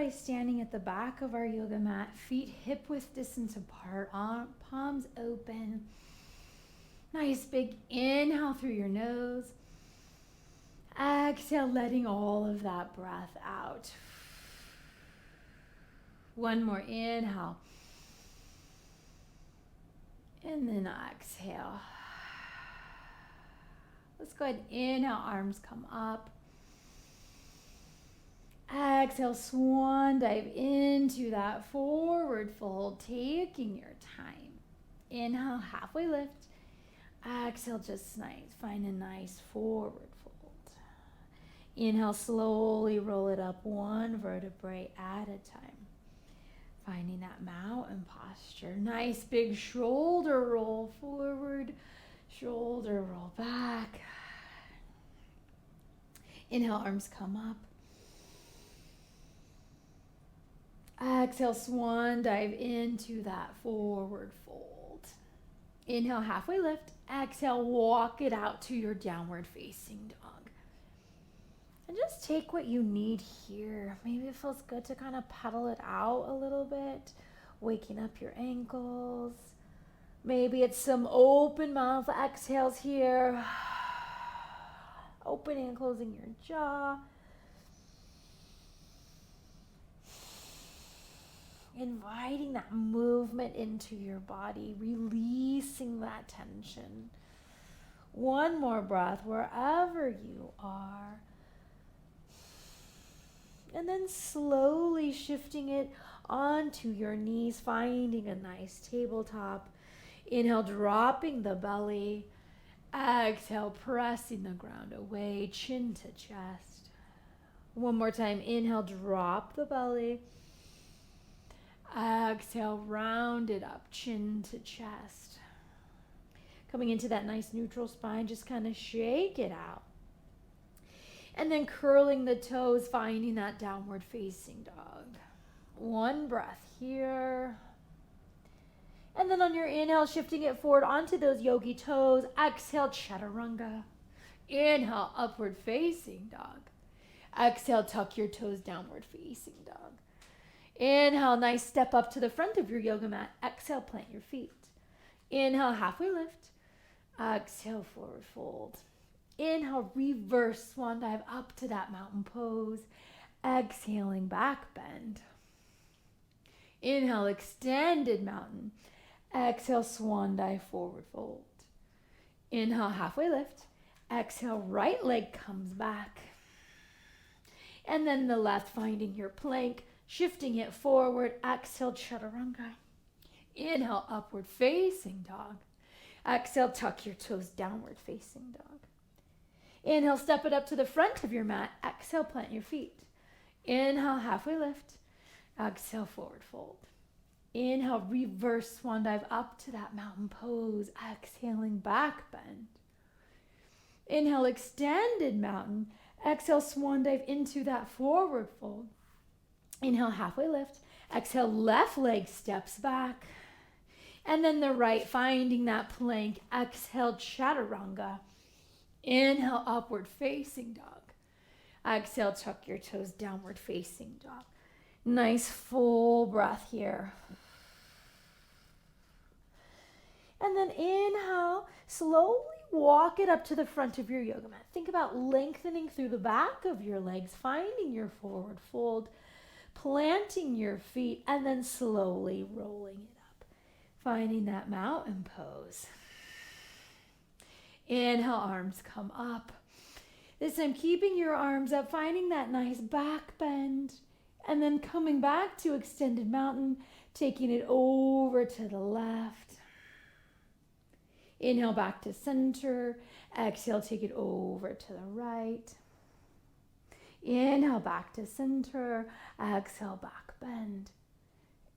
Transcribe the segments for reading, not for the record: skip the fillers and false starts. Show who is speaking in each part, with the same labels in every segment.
Speaker 1: by standing at the back of our yoga mat, feet hip-width distance apart, palms open. Nice big inhale through your nose. Exhale, letting all of that breath out. One more inhale. And then exhale. Let's go ahead, inhale, arms come up. Exhale, swan dive into that forward fold, taking your time. Inhale, halfway lift. Exhale, just nice, find a nice forward fold. Inhale, slowly roll it up one vertebrae at a time. Finding that mountain posture. Nice big shoulder roll forward, shoulder roll back. Inhale, arms come up. Exhale, swan dive into that forward fold. Inhale, halfway lift. Exhale, walk it out to your downward facing dog. And just take what you need here. Maybe it feels good to kind of pedal it out a little bit, waking up your ankles. Maybe it's some open mouth exhales here. Opening and closing your jaw. Inviting that movement into your body, releasing that tension. One more breath wherever you are. And then slowly shifting it onto your knees, finding a nice tabletop. Inhale, dropping the belly. Exhale, pressing the ground away, chin to chest. One more time, inhale, drop the belly. Exhale, round it up, chin to chest. Coming into that nice neutral spine, just kind of shake it out. And then curling the toes, finding that downward facing dog. One breath here. And then on your inhale, shifting it forward onto those yogi toes. Exhale, chaturanga. Inhale, upward facing dog. Exhale, tuck your toes, downward facing dog. Inhale, nice step up to the front of your yoga mat. Exhale, plant your feet. Inhale, halfway lift. Exhale, forward fold. Inhale, reverse swan dive up to that mountain pose. Exhaling, back bend. Inhale, extended mountain. Exhale, swan dive, forward fold. Inhale, halfway lift. Exhale, right leg comes back. And then the left, finding your plank. Shifting it forward, exhale, chaturanga. Inhale, upward facing dog. Exhale, tuck your toes, downward facing dog. Inhale, step it up to the front of your mat. Exhale, plant your feet. Inhale, halfway lift. Exhale, forward fold. Inhale, reverse swan dive up to that mountain pose. Exhaling, back bend. Inhale, extended mountain. Exhale, swan dive into that forward fold. Inhale, halfway lift. Exhale, left leg steps back. And then the right, finding that plank. Exhale, chaturanga. Inhale, upward facing dog. Exhale, tuck your toes, downward facing dog. Nice full breath here. And then inhale, slowly walk it up to the front of your yoga mat. Think about lengthening through the back of your legs, finding your forward fold. Planting your feet and then slowly rolling it up. Finding that mountain pose. Inhale, arms come up. This time keeping your arms up, finding that nice back bend. And then coming back to extended mountain, taking it over to the left. Inhale, back to center. Exhale, take it over to the right. Inhale, back to center. Exhale, back bend.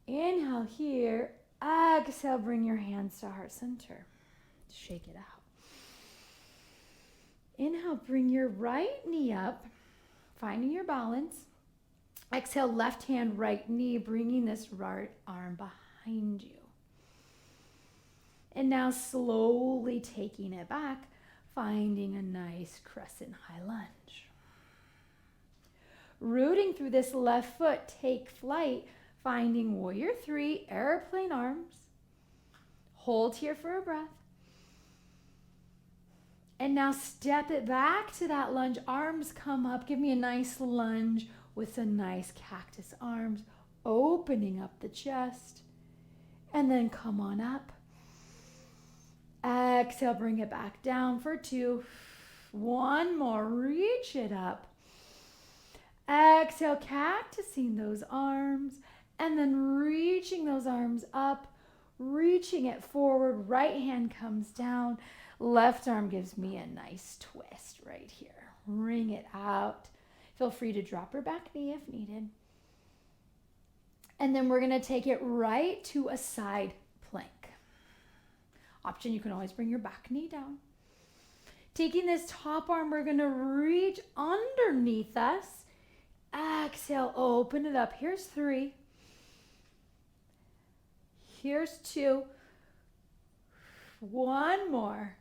Speaker 1: Inhale here. Exhale, bring your hands to heart center. Shake it out. Inhale, bring your right knee up, finding your balance. Exhale, left hand, right knee, bringing this right arm behind you. And now slowly taking it back, finding a nice crescent high lunge. Rooting through this left foot, take flight, finding warrior three, airplane arms. Hold here for a breath. And now step it back to that lunge. Arms come up. Give me a nice lunge with some nice cactus arms, opening up the chest. And then come on up. Exhale, bring it back down for 2. 1 more, reach it up. Exhale, cactusing those arms. And then reaching those arms up, reaching it forward. Right hand comes down. Left arm gives me a nice twist right here. Wring it out. Feel free to drop your back knee if needed. And then we're going to take it right to a side plank. Option, you can always bring your back knee down. Taking this top arm, we're going to reach underneath us. Exhale, open it up. Here's 3. Here's 2. 1 more.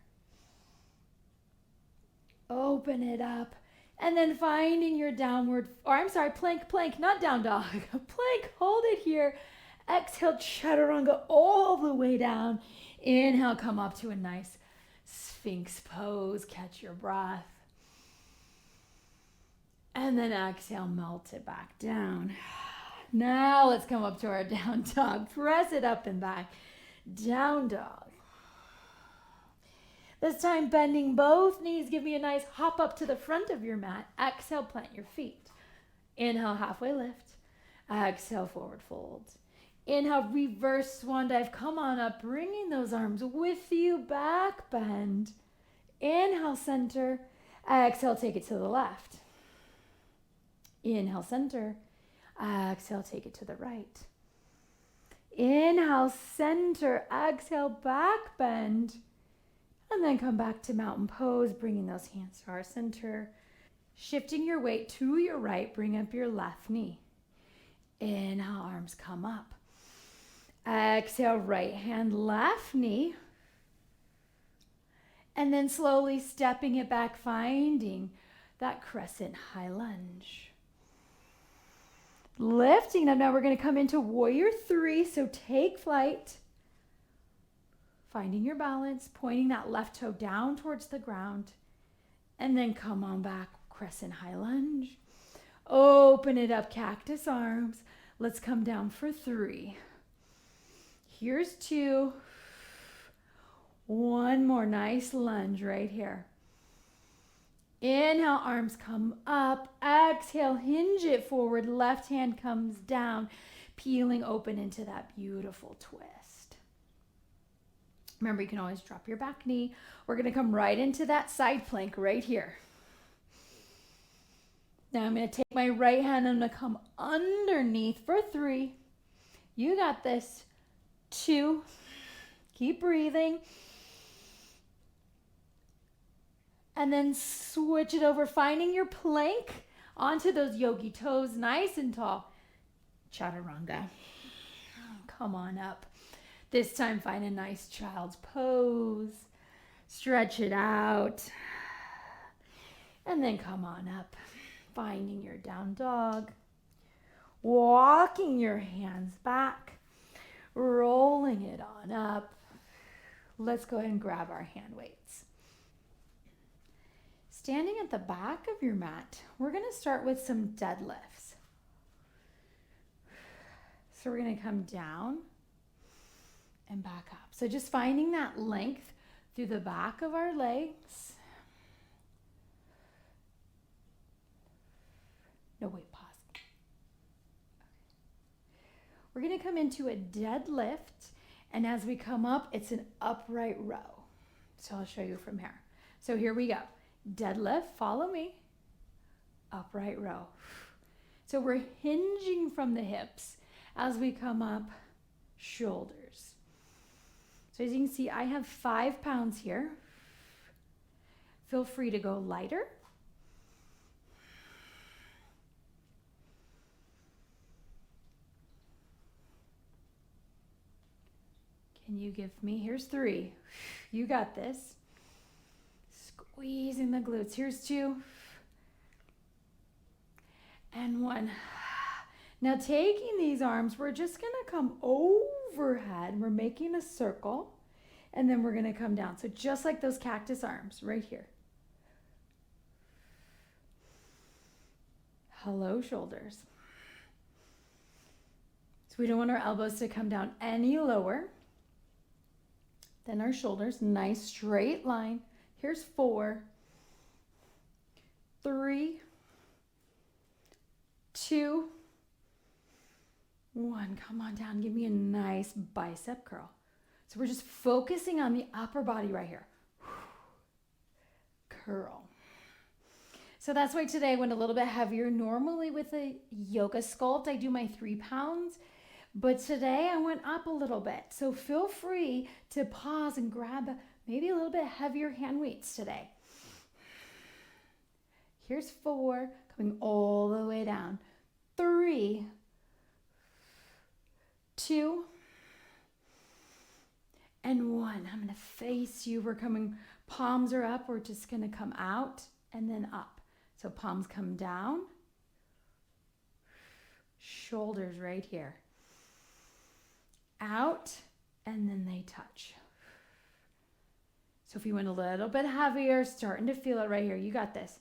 Speaker 1: Open it up. And then finding your plank, not down dog. Plank, hold it here. Exhale, chaturanga all the way down. Inhale, come up to a nice Sphinx pose. Catch your breath. And then exhale, melt it back down. Now let's come up to our down dog. Press it up and back. Down dog. This time, bending both knees. Give me a nice hop up to the front of your mat. Exhale, plant your feet. Inhale, halfway lift. Exhale, forward fold. Inhale, reverse swan dive. Come on up, bringing those arms with you. Back bend. Inhale, center. Exhale, take it to the left. Inhale, center. Exhale, take it to the right. Inhale, center. Exhale, back bend. And then come back to mountain pose, bringing those hands to our center. Shifting your weight to your right, bring up your left knee. Inhale, arms come up. Exhale, right hand, left knee. And then slowly stepping it back, finding that crescent high lunge. Lifting up, now we're going to come into warrior 3, so take flight. Finding your balance, pointing that left toe down towards the ground. And then come on back, crescent high lunge. Open it up, cactus arms. Let's come down for 3. Here's 2. 1 more, nice lunge right here. Inhale, arms come up. Exhale, hinge it forward. Left hand comes down, peeling open into that beautiful twist. Remember, you can always drop your back knee. We're going to come right into that side plank right here. Now I'm going to take my right hand. I'm going to come underneath for 3. You got this. 2. Keep breathing. And then switch it over, finding your plank onto those yogi toes, nice and tall. Chaturanga. Come on up. This time, find a nice child's pose. Stretch it out. And then come on up. Finding your down dog. Walking your hands back. Rolling it on up. Let's go ahead and grab our hand weights. Standing at the back of your mat, we're going to start with some deadlifts. So we're going to come down and back up. So just finding that length through the back of our legs. No, wait, pause. Okay. We're going to come into a deadlift, and as we come up, it's an upright row. So I'll show you from here. So here we go. Deadlift, follow me. Upright row. So we're hinging from the hips as we come up, shoulders. So as you can see, I have 5 pounds here. Feel free to go lighter. Can you give me, here's 3. You got this. Squeezing the glutes. Here's 2. and one. Now taking these arms, we're just going to come overhead. We're making a circle, and then we're going to come down. So just like those cactus arms right here. Hello, shoulders. So we don't want our elbows to come down any lower than our shoulders. Nice straight line. Here's 4, 3, 2, 1. Come on down. Give me a nice bicep curl. So we're just focusing on the upper body right here. Curl. So that's why today I went a little bit heavier. Normally with a yoga sculpt, I do my 3 pounds. But today I went up a little bit. So feel free to pause and grab maybe a little bit heavier hand weights today. Here's 4, coming all the way down. 3, 2, and 1. I'm going to face you. We're coming, palms are up. We're just going to come out and then up. So palms come down. Shoulders right here. Out, and then they touch. So if you went a little bit heavier, starting to feel it right here, you got this.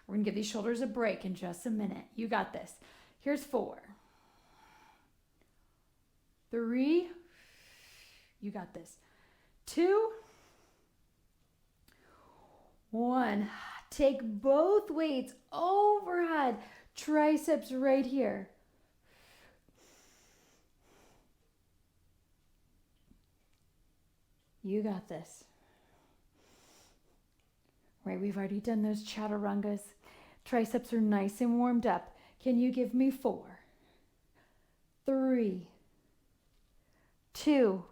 Speaker 1: We're going to give these shoulders a break in just a minute. You got this. Here's 4, 3, you got this. 2, 1. Take both weights overhead, triceps right here. You got this. Right, we've already done those chaturangas. Triceps are nice and warmed up. Can you give me 4, 3, 2,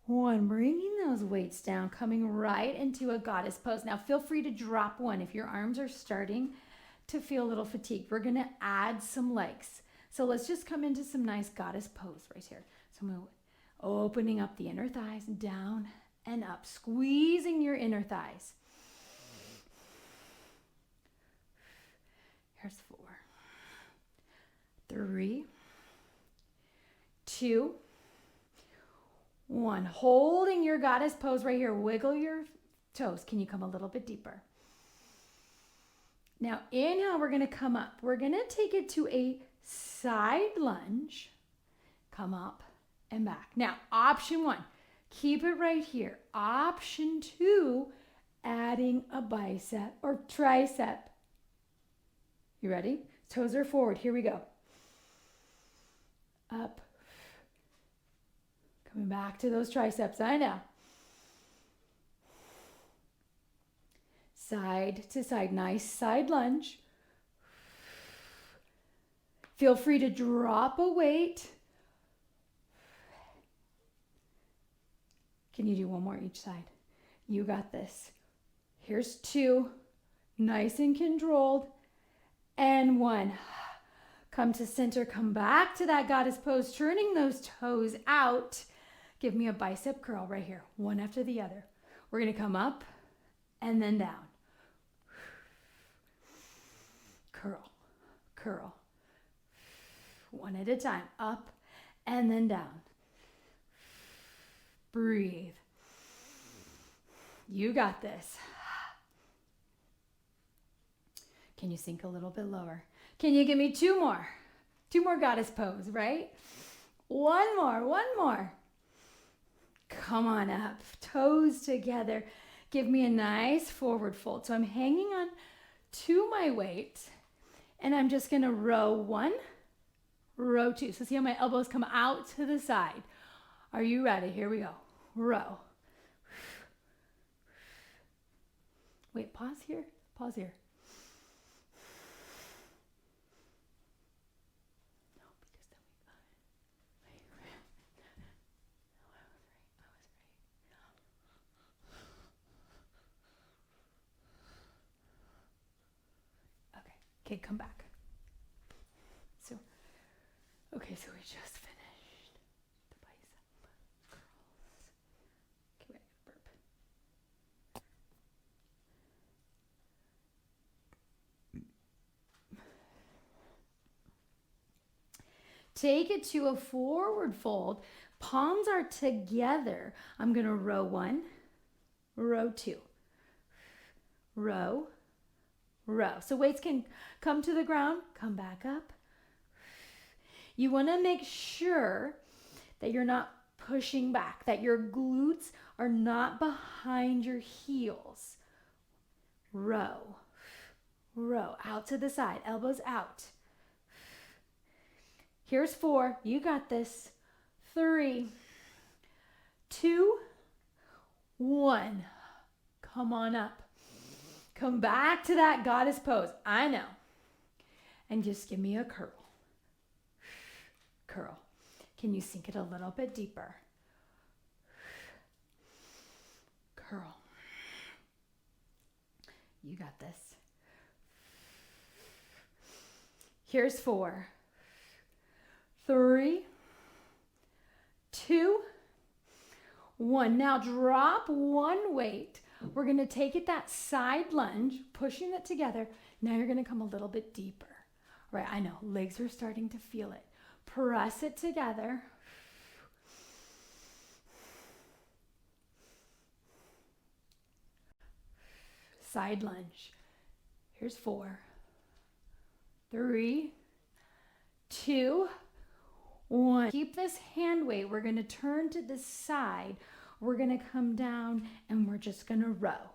Speaker 1: 1. Bringing those weights down, coming right into a goddess pose. Now feel free to drop one if your arms are starting to feel a little fatigued. We're going to add some legs. So let's just come into some nice goddess pose right here. So I'm going to opening up the inner thighs, down and up, squeezing your inner thighs. Here's 4, 3, 2, 1. Holding your goddess pose right here. Wiggle your toes. Can you come a little bit deeper? Now inhale, we're going to come up. We're going to take it to a side lunge. Come up and back. Now, option 1, keep it right here. Option 2, adding a bicep or tricep. You ready? Toes are forward. Here we go. Up. Coming back to those triceps. I know. Side to side. Nice side lunge. Feel free to drop a weight. Can you do one more each side? You got this. Here's 2. Nice and controlled. And 1. Come to center. Come back to that goddess pose. Turning those toes out. Give me a bicep curl right here. One after the other. We're going to come up and then down. Curl. Curl. One at a time. Up and then down. Breathe. You got this. Can you sink a little bit lower? Can you give me 2 more? 2 more goddess pose, right? One more. Come on up. Toes together. Give me a nice forward fold. So I'm hanging on to my weight, and I'm just going to row 1, row 2. So see how my elbows come out to the side. Are you ready? Here we go. Row. Wait, pause here. Pause here. No, because then we Okay, come back. So we just finished the bicep curls. Okay, wait, burp. Take it to a forward fold. Palms are together. I'm going to row 1, row 2, row, row. So weights can come to the ground, come back up. You want to make sure that you're not pushing back, that your glutes are not behind your heels. Row, row, out to the side, elbows out. Here's 4, you got this. 3, 2, 1. Come on up. Come back to that goddess pose. I know. And just give me a curl. Curl. Can you sink it a little bit deeper? Curl. You got this. Here's 4, 3, 2, 1. Now drop one weight. We're going to take it that side lunge, pushing it together. Now you're going to come a little bit deeper. Right, I know, legs are starting to feel it. Press it together. Side lunge. Here's 4, 3, 2, 1. Keep this hand weight. We're going to turn to the side. We're going to come down and we're just going to row.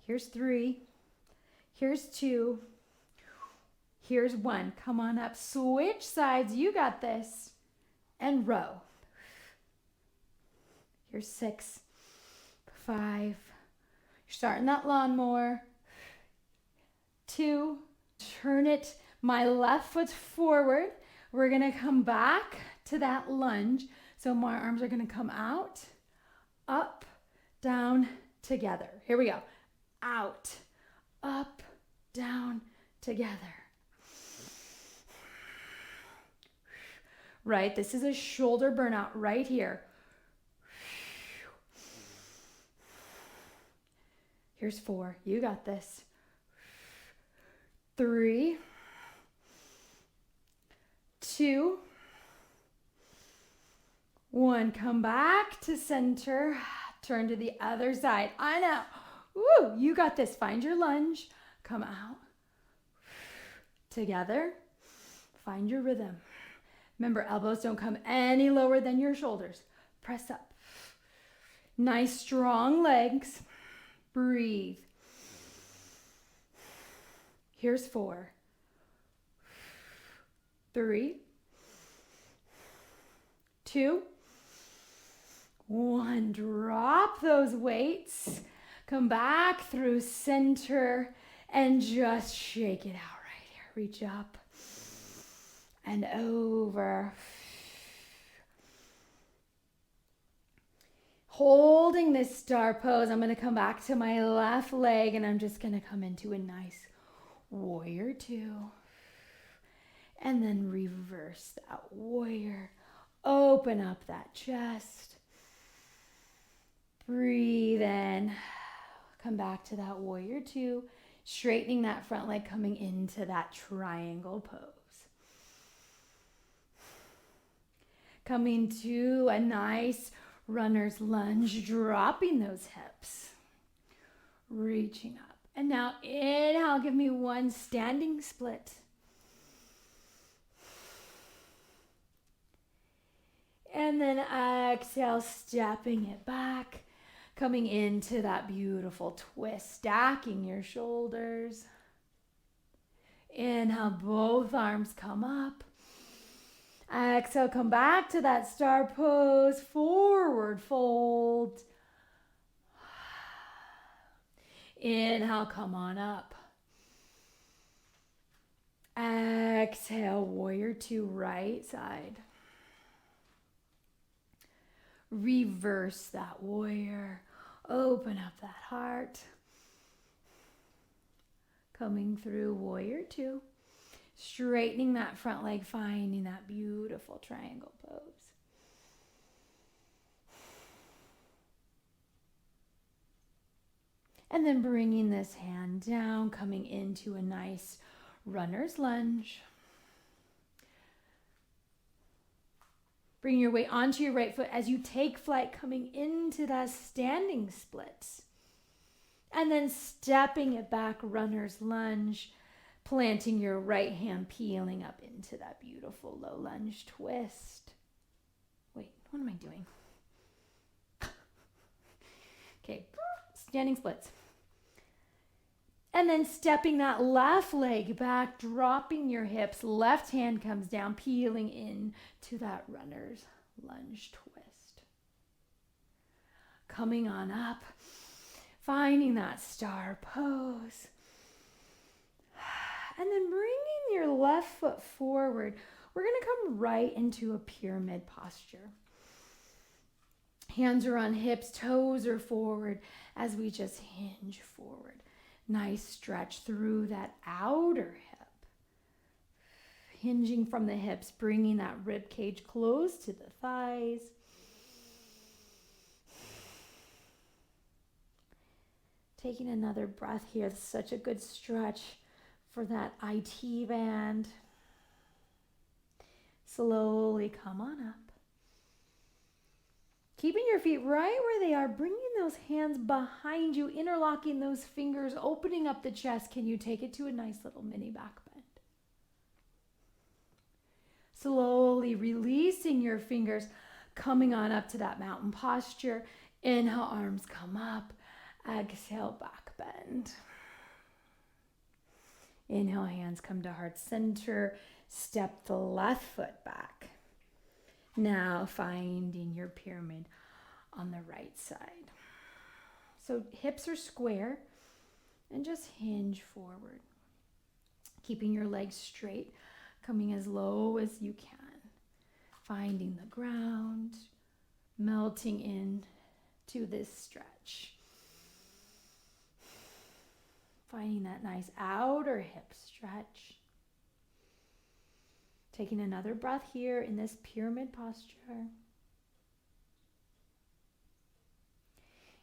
Speaker 1: Here's 3. Here's 2. Here's 1. Come on up. Switch sides. You got this. And row. Here's 6, 5. You're starting that lawnmower. 2. Turn it, my left foot forward. We're going to come back to that lunge. So my arms are going to come out, up, down, together. Here we go. Out, up, down, together. Right? This is a shoulder burnout right here. Here's 4. You got this. 3, 2, 1. Come back to center. Turn to the other side. I know. Woo, you got this. Find your lunge. Come out. Together. Find your rhythm. Remember, elbows don't come any lower than your shoulders. Press up. Nice, strong legs. Breathe. Here's 4, 3, 2, 1. Drop those weights. Come back through center and just shake it out right here. Reach up and over. Holding this star pose, I'm going to come back to my left leg and I'm just going to come into a nice warrior 2. And then reverse that warrior. Open up that chest. Breathe in. Come back to that warrior 2. Straightening that front leg, coming into that triangle pose. Coming to a nice runner's lunge, dropping those hips. Reaching up. And now inhale, give me 1 standing split. And then exhale, stepping it back. Coming into that beautiful twist, stacking your shoulders. Inhale, both arms come up. Exhale, come back to that star pose, forward fold. Inhale, come on up. Exhale, warrior 2, right side. Reverse that warrior. Open up that heart. Coming through warrior 2. Straightening that front leg, finding that beautiful triangle pose. And then bringing this hand down, coming into a nice runner's lunge. Bring your weight onto your right foot as you take flight, coming into that standing splits. And then stepping it back, runner's lunge, planting your right hand, peeling up into that beautiful low lunge twist. Wait, what am I doing? Okay, standing splits. And then stepping that left leg back, dropping your hips, left hand comes down, peeling in to that runner's lunge twist. Coming on up, finding that star pose. And then bringing your left foot forward, we're going to come right into a pyramid posture. Hands are on hips, toes are forward as we just hinge forward. Nice stretch through that outer hip. Hinging from the hips, bringing that rib cage close to the thighs. Taking another breath here. It's such a good stretch for that IT band. Slowly come on up. Keeping your feet right where they are, bringing those hands behind you, interlocking those fingers, opening up the chest. Can you take it to a nice little mini back bend? Slowly releasing your fingers, coming on up to that mountain posture. Inhale, arms come up. Exhale, back bend. Inhale, hands come to heart center. Step the left foot back. Now finding your pyramid on the right side. So hips are square and just hinge forward. Keeping your legs straight, coming as low as you can. Finding the ground, melting in to this stretch. Finding that nice outer hip stretch. Taking another breath here in this pyramid posture.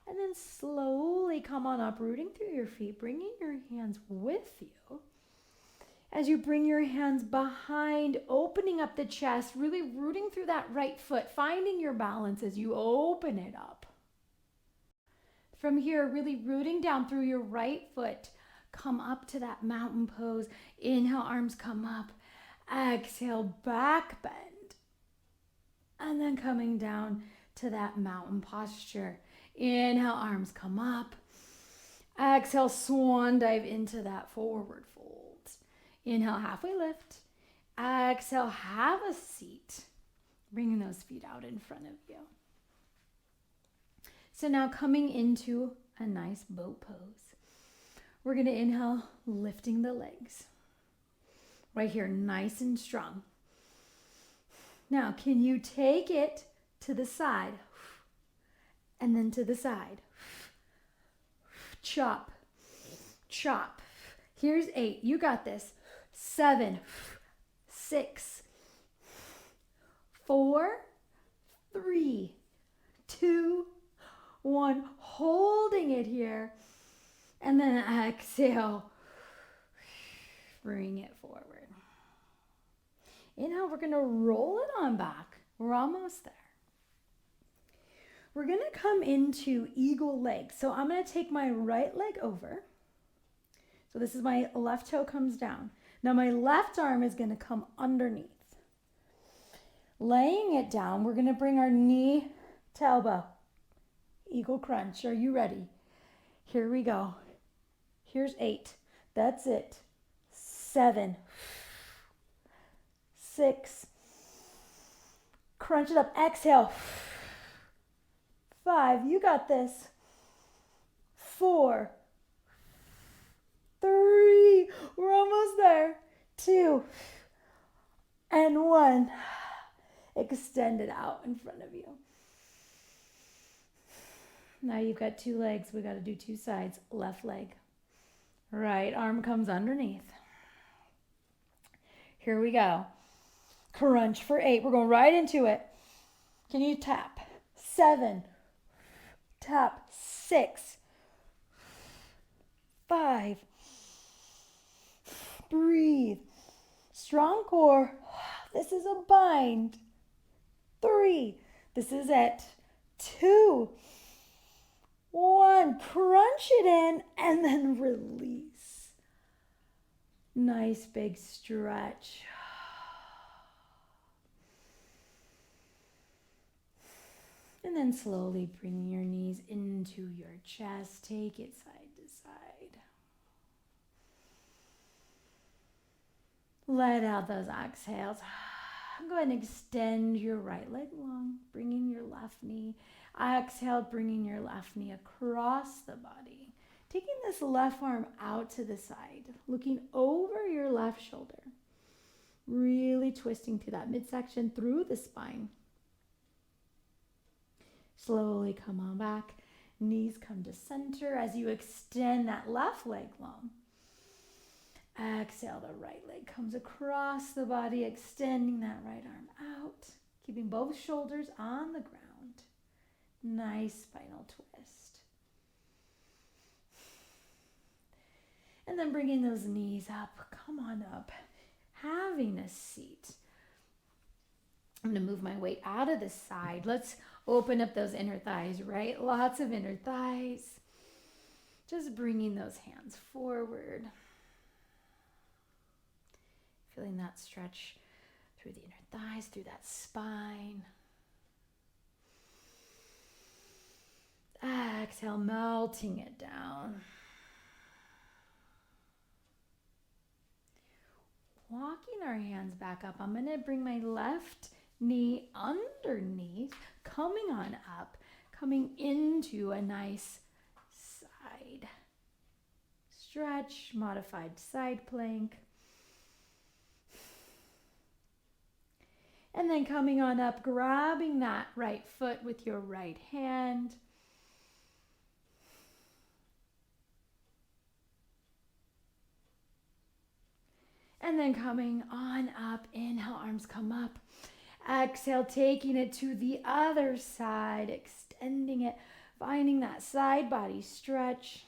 Speaker 1: And then slowly come on up, rooting through your feet, bringing your hands with you. As you bring your hands behind, opening up the chest, really rooting through that right foot, finding your balance as you open it up. From here, really rooting down through your right foot, come up to that mountain pose. Inhale, arms come up. Exhale, back bend. And then coming down to that mountain posture. Inhale, arms come up. Exhale, swan dive into that forward fold. Inhale, halfway lift. Exhale, have a seat. Bringing those feet out in front of you. So now coming into a nice boat pose. We're going to inhale, lifting the legs. Right here, nice and strong. Now, can you take it to the side? And then to the side. Chop, chop. Here's 8. You got this. 7, 6, 4, 3, 2, 1. Holding it here. And then exhale. Bring it forward. Inhale, we're going to roll it on back. We're almost there. We're going to come into eagle leg. So I'm going to take my right leg over. So this is my left toe comes down. Now my left arm is going to come underneath. Laying it down, we're going to bring our knee to elbow. Eagle crunch. Are you ready? Here we go. Here's 8. That's it. 7. 6. Crunch it up. Exhale. 5. You got this. 4. 3. We're almost there. 2. And 1. Extend it out in front of you. Now you've got 2 legs. We got to do 2 sides. Left leg. Right arm comes underneath. Here we go. Crunch for 8. We're going right into it. Can you tap? 7. Tap. 6. 5. Breathe. Strong core. This is a bind. 3. This is it. 2. 1. Crunch it in and then release. Nice big stretch. And then slowly bring your knees into your chest. Take it side to side. Let out those exhales. Go ahead and extend your right leg long, bringing your left knee. Exhale, bringing your left knee across the body. Taking this left arm out to the side, looking over your left shoulder. Really twisting through that midsection, through the spine. Slowly come on back. Knees come to center as you extend that left leg long. Exhale, the right leg comes across the body, extending that right arm out, keeping both shoulders on the ground. Nice spinal twist. And then bringing those knees up, come on up, having a seat. I'm going to move my weight out of the side. Let's open up those inner thighs, right? Lots of inner thighs. Just bringing those hands forward. Feeling that stretch through the inner thighs, through that spine. Exhale, melting it down. Walking our hands back up. I'm going to bring my left knee underneath, coming on up, coming into a nice side stretch, modified side plank. And then coming on up, grabbing that right foot with your right hand. And then coming on up, inhale, arms come up. Exhale, taking it to the other side, extending it, finding that side body stretch.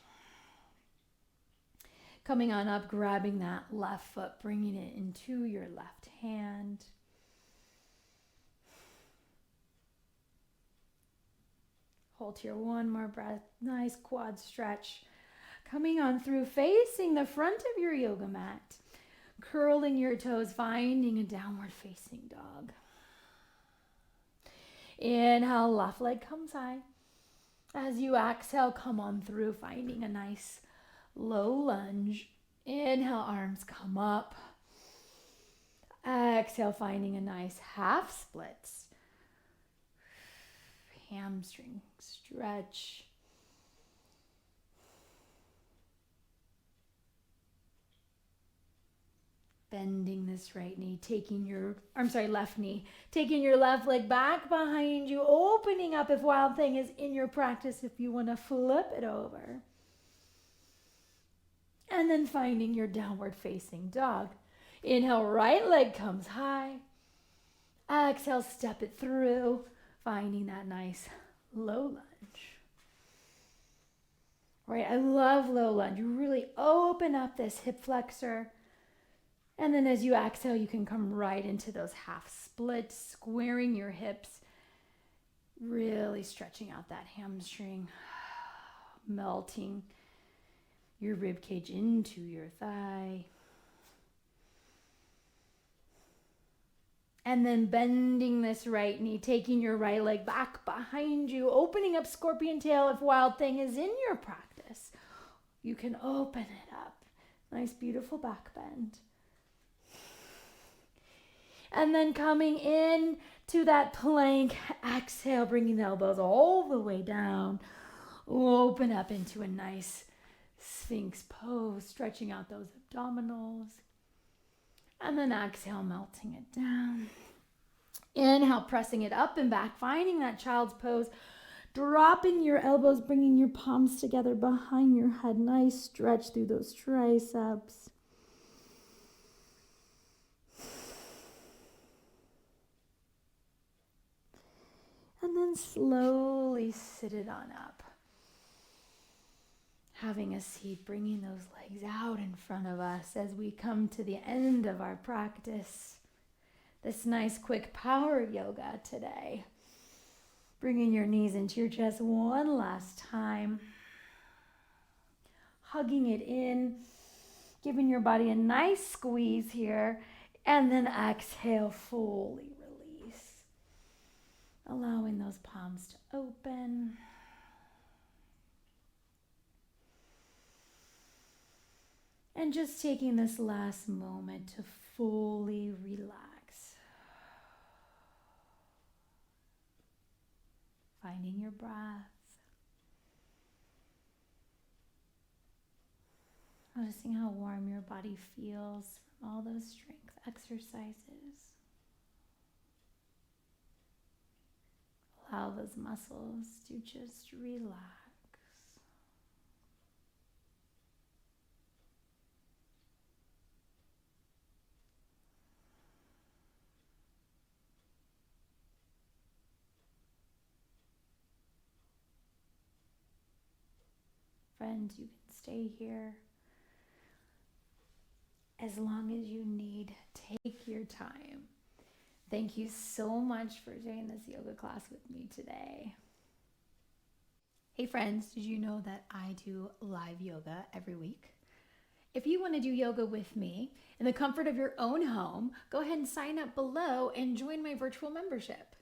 Speaker 1: Coming on up, grabbing that left foot, bringing it into your left hand. Hold here, one more breath. Nice quad stretch. Coming on through, facing the front of your yoga mat. Curling your toes, finding a downward facing dog. Inhale, left leg comes high. As you exhale, come on through, finding a nice low lunge. Inhale, arms come up. Exhale, finding a nice half splits. Hamstring stretch. Bending this right knee, left knee, taking your left leg back behind you, opening up if Wild Thing is in your practice, if you want to flip it over. And then finding your downward facing dog. Inhale, right leg comes high. Exhale, step it through, finding that nice low lunge. Right, I love low lunge. You really open up this hip flexor. And then as you exhale, you can come right into those half splits, squaring your hips, really stretching out that hamstring, melting your rib cage into your thigh. And then bending this right knee, taking your right leg back behind you, opening up scorpion tail if Wild Thing is in your practice. You can open it up. Nice, beautiful back bend. And then coming in to that plank, exhale, bringing the elbows all the way down. Open up into a nice Sphinx pose, stretching out those abdominals. And then exhale, melting it down. Inhale, pressing it up and back, finding that child's pose. Dropping your elbows, bringing your palms together behind your head. Nice stretch through those triceps. And then slowly sit it on up. having a seat, bringing those legs out in front of us as we come to the end of our practice. This nice quick power yoga today. Bringing your knees into your chest one last time. Hugging it in, giving your body a nice squeeze here, and then exhale, fully release. Allowing those palms to open. And just taking this last moment to fully relax. Finding your breath. Noticing how warm your body feels from all those strength exercises. Allow those muscles to just relax. Friends, you can stay here as long as you need. Take your time. Thank you so much for doing this yoga class with me today. Hey friends, did you know that I do live yoga every week? If you want to do yoga with me in the comfort of your own home, go ahead and sign up below and join my virtual membership.